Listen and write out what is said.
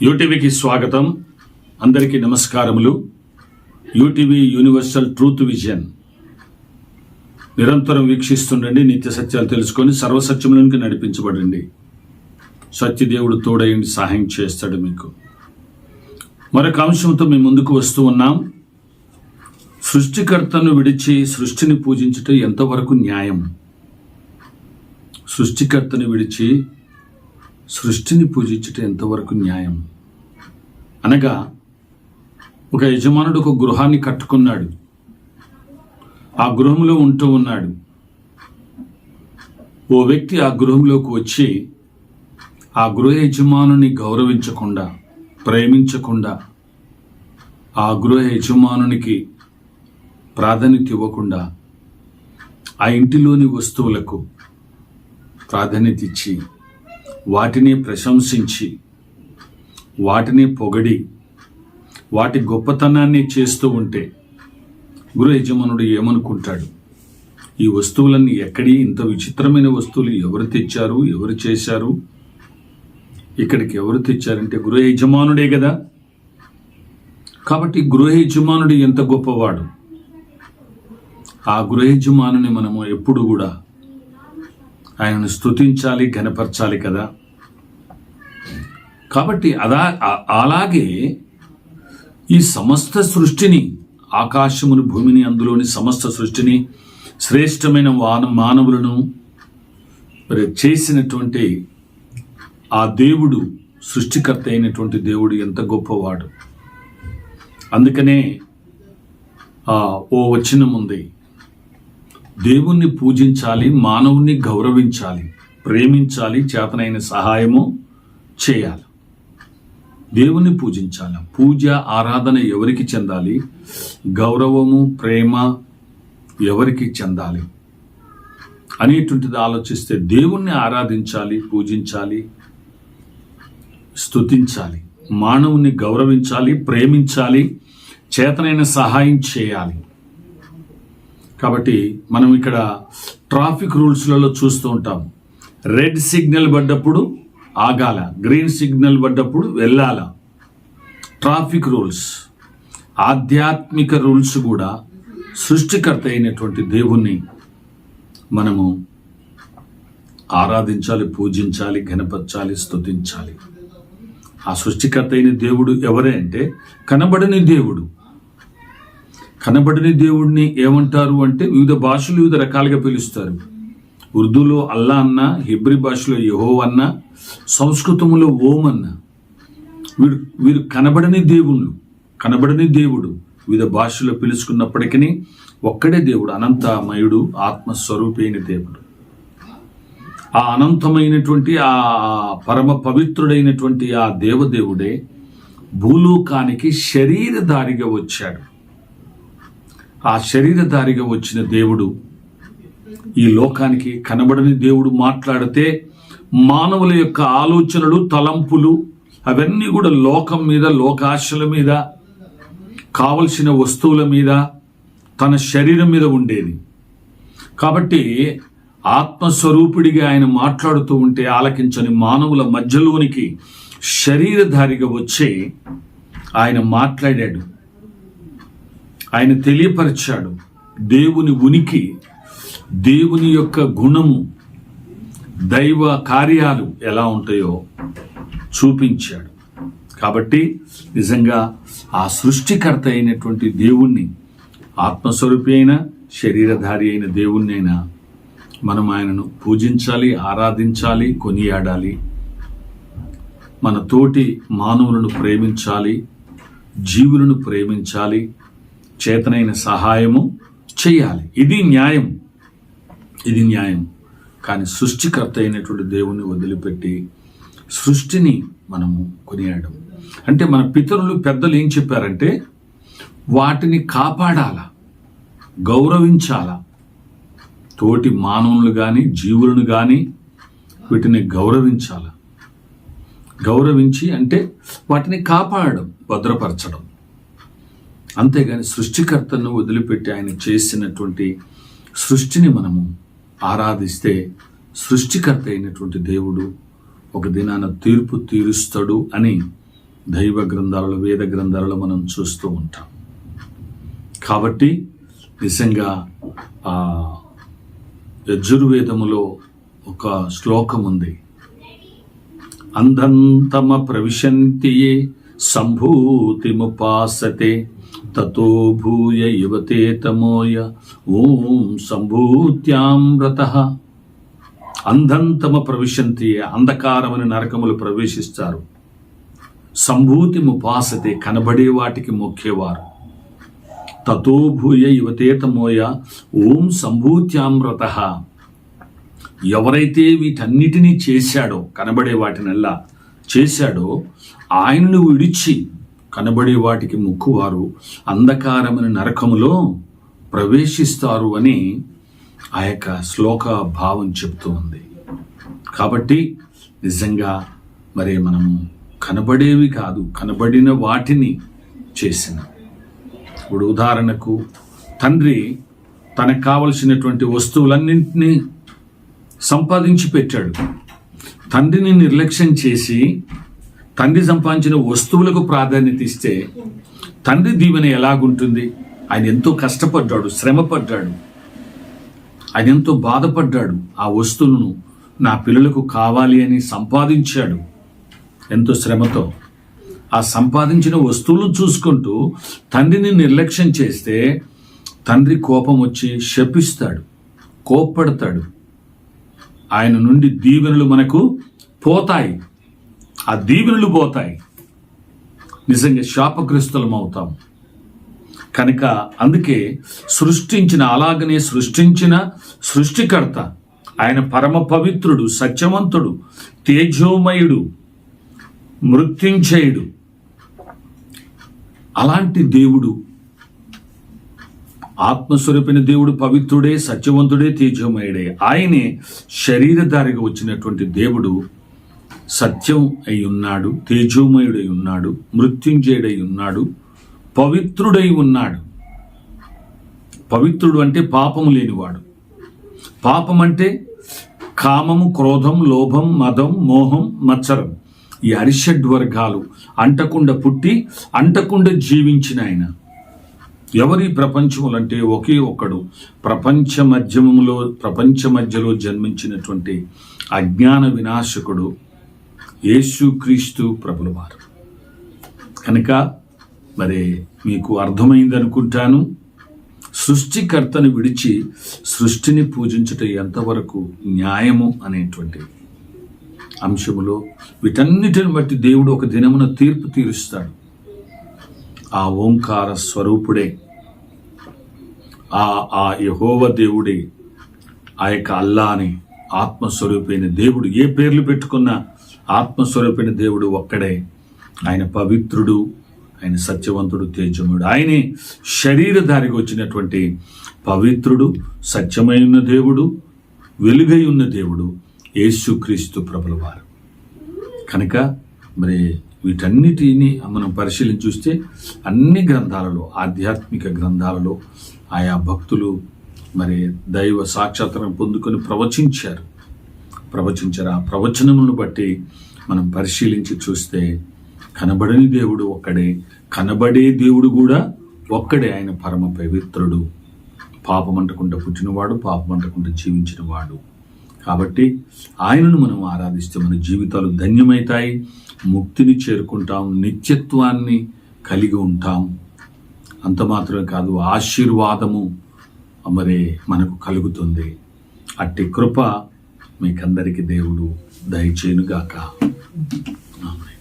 యూటీవీకి స్వాగతం. అందరికీ నమస్కారములు. యూటీవీ యూనివర్సల్ ట్రూత్ విజన్ నిరంతరం వీక్షిస్తుండండి. నిత్య సత్యాలు తెలుసుకొని సర్వసత్యములోనికి నడిపించబడండి. సత్యదేవుడు తోడయండి, సహాయం చేస్తాడు మీకు. మరొక అంశంతో మేము ముందుకు వస్తూ ఉన్నాం. సృష్టికర్తను విడిచి సృష్టిని పూజించుట ఎంతవరకు న్యాయం? సృష్టికర్తను విడిచి సృష్టిని పూజించుట ఎంతవరకు న్యాయం అనగా, ఒక యజమానుడు ఒక గృహాన్ని కట్టుకున్నాడు. ఆ గృహంలో ఉంటూ ఉన్నాడు. ఓ వ్యక్తి ఆ గృహంలోకి వచ్చి ఆ గృహ యజమానుని గౌరవించకుండా, ప్రేమించకుండా, ఆ గృహ యజమానునికి ప్రాధాన్యత ఇవ్వకుండా ఆ ఇంటిలోని వస్తువులకు ప్రాధాన్యత ఇచ్చి, వాటిని ప్రశంసించి, వాటిని పొగడి, వాటి గొప్పతనాన్ని చేస్తూ ఉంటే గృహ యజమానుడు ఏమనుకుంటాడు? ఈ వస్తువులన్నీ ఎక్కడి, ఇంత విచిత్రమైన వస్తువులు ఎవరు తెచ్చారు, ఎవరు చేశారు, ఇక్కడికి ఎవరు తెచ్చారంటే గృహ యజమానుడే కదా. కాబట్టి గృహ యజమానుడు ఎంత గొప్పవాడు. ఆ గృహ యజమానుని మనము ఎప్పుడు కూడా ఆయనను స్తుతించాలి, ఘనపరచాలి కదా. కాబట్టి అలాగే ఈ సమస్త సృష్టిని, ఆకాశమును, భూమిని, అందులోని సమస్త సృష్టిని, శ్రేష్టమైన మానవులను చేసినటువంటి ఆ దేవుడు, సృష్టికర్త అయినటువంటి దేవుడు ఎంత గొప్పవాడు. అందుకనే ఓ వచనం ఉంది, దేవుణ్ణి పూజించాలి, మానవుణ్ణి గౌరవించాలి, ప్రేమించాలి, చేతనైన సహాయము చేయాలి. దేవుణ్ణి పూజించాలి. పూజ, ఆరాధన ఎవరికి చెందాలి? గౌరవము, ప్రేమ ఎవరికి చెందాలి అనేటువంటిది ఆలోచిస్తే, దేవుణ్ణి ఆరాధించాలి, పూజించాలి, స్తుతించాలి, మానవుని గౌరవించాలి, ప్రేమించాలి, చేతనైన సహాయం చేయాలి. కాబట్టి మనం ఇక్కడ ట్రాఫిక్ రూల్స్లలో చూస్తూ ఉంటాం. రెడ్ సిగ్నల్ పడ్డప్పుడు ఆగాల, గ్రీన్ సిగ్నల్ పడ్డప్పుడు వెళ్ళాల. ట్రాఫిక్ రూల్స్, ఆధ్యాత్మిక రూల్స్ కూడా సృష్టికర్త అయినటువంటి దేవుణ్ణి మనము ఆరాధించాలి, పూజించాలి, ఘనపరచాలి, స్తుతించాలి. ఆ సృష్టికర్త అయిన దేవుడు ఎవరే అంటే కనబడని దేవుడు. కనబడని దేవుడిని ఏమంటారు అంటే వివిధ భాషలు వివిధ రకాలుగా పిలుస్తారు. ఉర్దూలో అల్లా అన్న, హిబ్రీ భాషలో యెహోవా అన్న, సంస్కృతంలో ఓం అన్న. వీరు కనబడని దేవుళ్ళు, కనబడని దేవుడు వివిధ భాషలో పిలుచుకున్నప్పటికీ ఒక్కడే దేవుడు, అనంతమయుడు, ఆత్మస్వరూపి అయిన దేవుడు. ఆ అనంతమైనటువంటి, ఆ పరమ పవిత్రుడైనటువంటి ఆ దేవదేవుడే భూలోకానికి శరీరధారిగా వచ్చాడు. ఆ శరీరధారిగా వచ్చిన దేవుడు ఈ లోకానికి కనబడని దేవుడు. మాట్లాడితే మానవుల యొక్క ఆలోచనలు, తలంపులు అవన్నీ కూడా లోకం మీద, లోకాశల మీద, కావలసిన వస్తువుల మీద, తన శరీరం మీద ఉండేది. కాబట్టి ఆత్మస్వరూపుడిగా ఆయన మాట్లాడుతూ ఉంటే ఆలకించని మానవుల మధ్యలోనికి శరీరధారిగా వచ్చి ఆయన మాట్లాడాడు. ఆయన తెలియపరిచాడు దేవుని ఉనికి, దేవుని యొక్క గుణము, దైవ కార్యాలు ఎలా ఉంటాయో చూపించాడు. కాబట్టి నిజంగా ఆ సృష్టికర్త అయినటువంటి దేవుణ్ణి, ఆత్మస్వరూపి అయిన, శరీరధారి అయిన దేవుణ్ణి అయినా మనం ఆయనను పూజించాలి, ఆరాధించాలి, కొనియాడాలి. మన తోటి మానవులను ప్రేమించాలి, జీవులను ప్రేమించాలి, చేతనైన సహాయము చేయాలి. ఇది న్యాయం, ఇది న్యాయం. కానీ సృష్టికర్త అయినటువంటి దేవుణ్ణి వదిలిపెట్టి సృష్టిని మనము కొనియాడడం అంటే, మన పితరులు, పెద్దలు ఏం చెప్పారంటే వాటిని కాపాడాల, గౌరవించాల. తోటి మానవులను కానీ, జీవులను కానీ వీటిని గౌరవించాల. గౌరవించి అంటే వాటిని కాపాడడం, భద్రపరచడం. అంతేగాని సృష్టికర్తను వదిలిపెట్టి ఆయన చేసినటువంటి సృష్టిని మనము ఆరాధిస్తే సృష్టికర్త అయినటువంటి దేవుడు ఒక దినాన తీర్పు తీరుస్తాడు అని దైవ గ్రంథాలలో, వేద గ్రంథాలలో మనం చూస్తూ ఉంటాం. కాబట్టి నిజంగా యజుర్వేదములో ఒక శ్లోకం ఉంది, అంధంతమ ప్రవిశంతియే సంభూతిముపాసతే తతో భూయ యువతే తమోయ ఓం సంభూత్యామృతః. అంధంతమ ప్రవిశంతియే, అంధకారమైన నరకములు ప్రవేశిస్తారు. సంభూతిముపాసతే, కనబడే వాటికి మొక్కేవారు. తతో భూయ యువతే తమోయ ఓం సంభూత్యామృతః. ఎవరైతే వీటన్నిటినీ చేశాడో, కనబడే వాటినల్లా చేశాడో, ఆయనను విడిచి కనబడే వాటికి మొక్కువారు అంధకారమైన నరకములో ప్రవేశిస్తారు అని ఆ యొక్క శ్లోక భావం చెప్తూ ఉంది. కాబట్టి నిజంగా మరి మనము కనబడేవి కాదు, కనబడిన వాటిని చేసిన. ఇప్పుడు ఉదాహరణకు తండ్రి తనకు కావలసినటువంటి వస్తువులన్నింటినీ సంపాదించి పెట్టాడు. తండ్రిని నిర్లక్ష్యం చేసి తండ్రి సంపాదించిన వస్తువులకు ప్రాధాన్యత ఇస్తే తండ్రి దీవెన ఎలాగుంటుంది? ఆయన ఎంతో కష్టపడ్డాడు, శ్రమపడ్డాడు, ఆయన ఎంతో బాధపడ్డాడు. ఆ వస్తువులను నా పిల్లలకు కావాలి అని సంపాదించాడు ఎంతో శ్రమతో. ఆ సంపాదించిన వస్తువులను చూసుకుంటూ తండ్రిని నిర్లక్ష్యం చేస్తే తండ్రి కోపం వచ్చి శపిస్తాడు, కోప్పడతాడు. ఆయన నుండి దీవెనలు మనకు పోతాయి, ఆ దీవెనలు పోతాయి, నిజంగా శాపగ్రస్తులం అవుతాం. కనుక అందుకే అలాగనే సృష్టించిన సృష్టికర్త ఆయన పరమ పవిత్రుడు, సత్యవంతుడు, తేజోమయుడు, మృత్యుంజయుడు. అలాంటి దేవుడు, ఆత్మస్వరూపిన దేవుడు పవిత్రుడే, సత్యవంతుడే, తేజోమయుడే. ఆయనే శరీరధారిగా వచ్చినటువంటి దేవుడు సత్యం అయి ఉన్నాడు, తేజోమయుడై ఉన్నాడు, మృత్యుంజయుడై ఉన్నాడు, పవిత్రుడై ఉన్నాడు. పవిత్రుడు అంటే పాపము లేనివాడు. పాపం అంటే కామము, క్రోధం, లోభం, మదం, మోహం, మత్సరం, ఈ అరిషడ్వర్గాలు అంటకుండా పుట్టి అంటకుండా జీవించిన ఆయన. ఎవరి ప్రపంచములు అంటే ఒకే ఒక్కడు, ప్రపంచ మధ్యలో జన్మించినటువంటి అజ్ఞాన వినాశకుడు యేసుక్రీస్తు ప్రభుల వారు. కనుక మరి మీకు అర్థమైంది అనుకుంటాను. సృష్టికర్తను విడిచి సృష్టిని పూజించుట ఎంతవరకు న్యాయము అనేటువంటి అంశములో వీటన్నిటిని బట్టి దేవుడు ఒక దినమున తీర్పు తీరుస్తాడు. ఆ ఓంకార స్వరూపుడే, ఆ యెహోవా దేవుడే, ఆ యొక్క అల్లాని ఆత్మస్వరూపైన దేవుడు. ఏ పేర్లు పెట్టుకున్నా ఆత్మస్వరూపైన దేవుడు ఒక్కడే. ఆయన పవిత్రుడు, ఆయన సత్యవంతుడు, తేజముడు. ఆయనే శరీరధారిగా వచ్చినటువంటి పవిత్రుడు, సత్యమైన దేవుడు, వెలుగై ఉన్న దేవుడు యేసుక్రీస్తు ప్రభుల వారు. కనుక మరి వీటన్నిటిని మనం పరిశీలించి చూస్తే అన్ని గ్రంథాలలో, ఆధ్యాత్మిక గ్రంథాలలో ఆయా భక్తులు మరి దైవ సాక్షాత్కారం పొందుకొని ప్రవచించారు. ఆ ప్రవచనములను బట్టి మనం పరిశీలించి చూస్తే కనబడని దేవుడు ఒక్కడే, కనబడే దేవుడు కూడా ఒక్కడే. ఆయన పరమ పవిత్రుడు, పాపమంటకుండా పుట్టినవాడు, పాపమంటకుండా జీవించినవాడు. కాబట్టి ఆయనను మనం ఆరాధిస్తే మన జీవితాలు ధన్యమవుతాయి, ముక్తిని చేరుకుంటాం, నిత్యత్వాన్ని కలిగి ఉంటాం. అంత మాత్రమే కాదు, ఆశీర్వాదము మరి మనకు కలుగుతుంది. అట్టి కృప మీకందరికీ దేవుడు దయచేయునుగాక. ఆమేన్.